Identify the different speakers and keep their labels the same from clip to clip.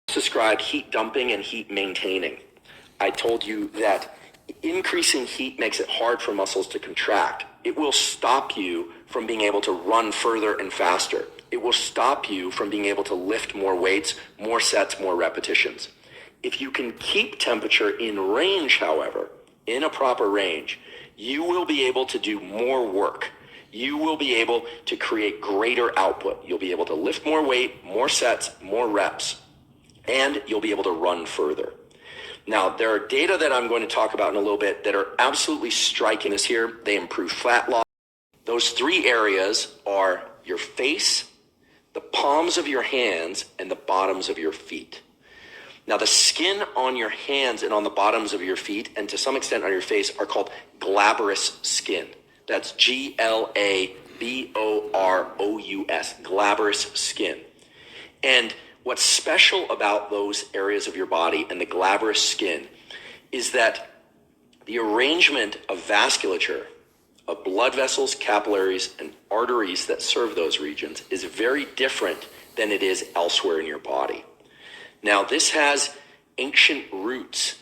Speaker 1: Described heat dumping and heat maintaining. I told you that increasing heat makes it hard for muscles to contract. It will stop you from being able to run further and faster. It will stop you from being able to lift more weights, more sets, more repetitions. If you can keep temperature in range, however, in a proper range, you will be able to do more work. You will be able to create greater output. You'll be able to lift more weight, more sets, more reps, and you'll be able to run further. Now, there are data that I'm going to talk about in a little bit that are absolutely striking us here. They improve fat loss. Those three areas are your face, the palms of your hands, and the bottoms of your feet. Now, the skin on your hands and on the bottoms of your feet, and to some extent on your face, are called glabrous skin. That's G-L-A-B-O-R-O-U-S, glabrous skin. And what's special about those areas of your body and the glabrous skin is that the arrangement of vasculature, of blood vessels, capillaries, and arteries that serve those regions is very different than it is elsewhere in your body. Now, this has ancient roots.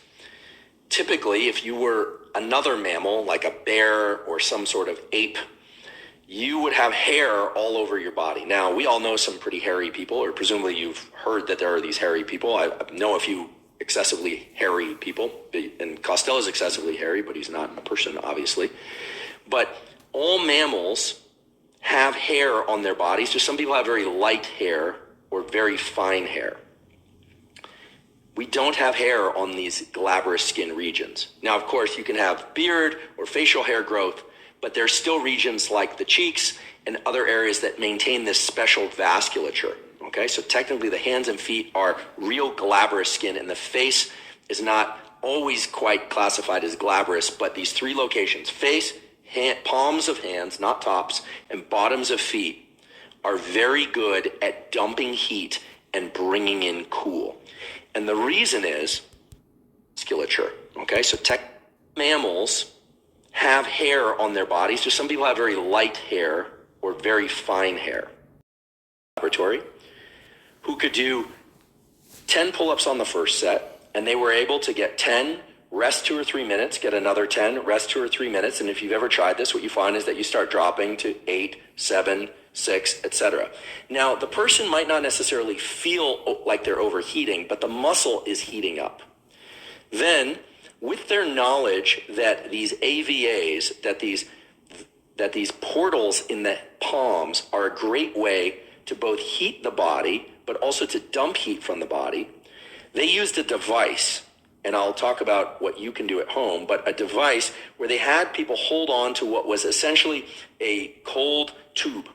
Speaker 1: Typically, if you were another mammal, like a bear or some sort of ape, you would have hair all over your body. Now, we all know some pretty hairy people, or presumably you've heard that there are these hairy people. I know a few excessively hairy people, and Costello's excessively hairy, but he's not a person, obviously. But all mammals have hair on their bodies. Just some people have very light hair or very fine hair. We don't have hair on these glabrous skin regions. Now, of course, you can have beard or facial hair growth, but there's still regions like the cheeks and other areas that maintain this special vasculature. Okay, so technically the hands and feet are real glabrous skin, and the face is not always quite classified as glabrous, but these three locations, face, palms of hands, not tops, and bottoms of feet, are very good at dumping heat and bringing in cool. And the reason is musculature. Okay, so mammals have hair on their bodies. Just some people have very light hair or very fine hair. Laboratory, who could do 10 pull-ups on the first set, and they were able to get 10, rest 2 or 3 minutes, get another 10, rest 2 or 3 minutes. And if you've ever tried this, what you find is that you start dropping to 8, 7, 6, etc. Now, the person might not necessarily feel like they're overheating, but the muscle is heating up. Then, with their knowledge that these AVAs, that these portals in the palms are a great way to both heat the body, but also to dump heat from the body, they used a device, and I'll talk about what you can do at home, but a device where they had people hold on to what was essentially a cold tube.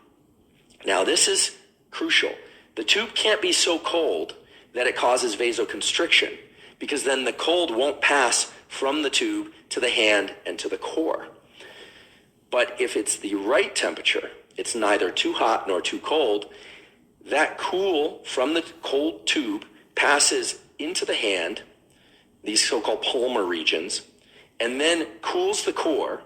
Speaker 1: Now, this is crucial. The tube can't be so cold that it causes vasoconstriction, because then the cold won't pass from the tube to the hand and to the core. But if it's the right temperature, it's neither too hot nor too cold, that cool from the cold tube passes into the hand, these so-called palmar regions, and then cools the core,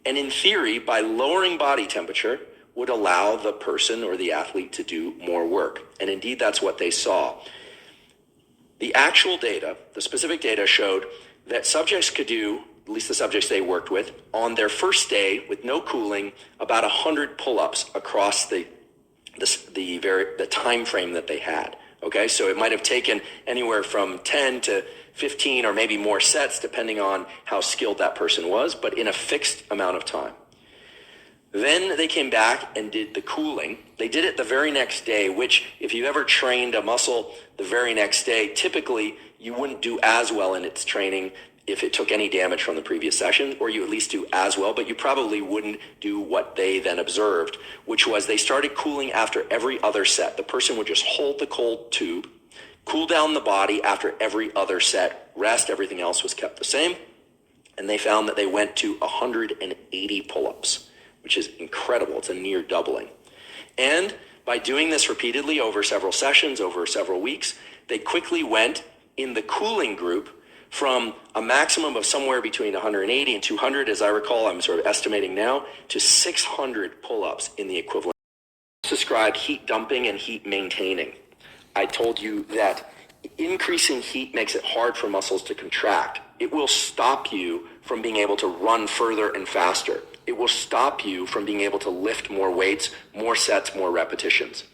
Speaker 1: and in theory, by lowering body temperature, would allow the person or the athlete to do more work. And indeed, that's what they saw. The actual data, the specific data, showed that subjects could do, at least the subjects they worked with, on their first day with no cooling, about 100 pull-ups across the time frame that they had. Okay, so it might have taken anywhere from 10 to 15 or maybe more sets, depending on how skilled that person was, but in a fixed amount of time. Then they came back and did the cooling. They did it the very next day, which if you ever trained a muscle the very next day, typically you wouldn't do as well in its training if it took any damage from the previous session, or you at least do as well, but you probably wouldn't do what they then observed, which was they started cooling after every other set. The person would just hold the cold tube, cool down the body after every other set, rest, everything else was kept the same, and they found that they went to 180 pull-ups, which is incredible. It's a near doubling. And by doing this repeatedly over several sessions, over several weeks, they quickly went in the cooling group from a maximum of somewhere between 180 and 200, as I recall, I'm sort of estimating now, to 600 pull-ups in the equivalent. Described heat dumping and heat maintaining. I told you that increasing heat makes it hard for muscles to contract. It will stop you from being able to run further and faster. It will stop you from being able to lift more weights, more sets, more repetitions.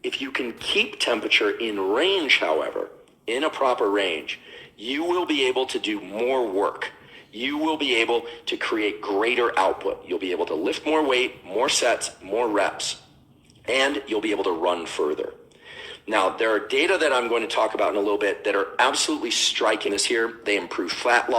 Speaker 1: If you can keep temperature in range, however, in a proper range, you will be able to do more work. You will be able to create greater output. You'll be able to lift more weight, more sets, more reps, and you'll be able to run further. Now, there are data that I'm going to talk about in a little bit that are absolutely striking this here. They improve fat loss.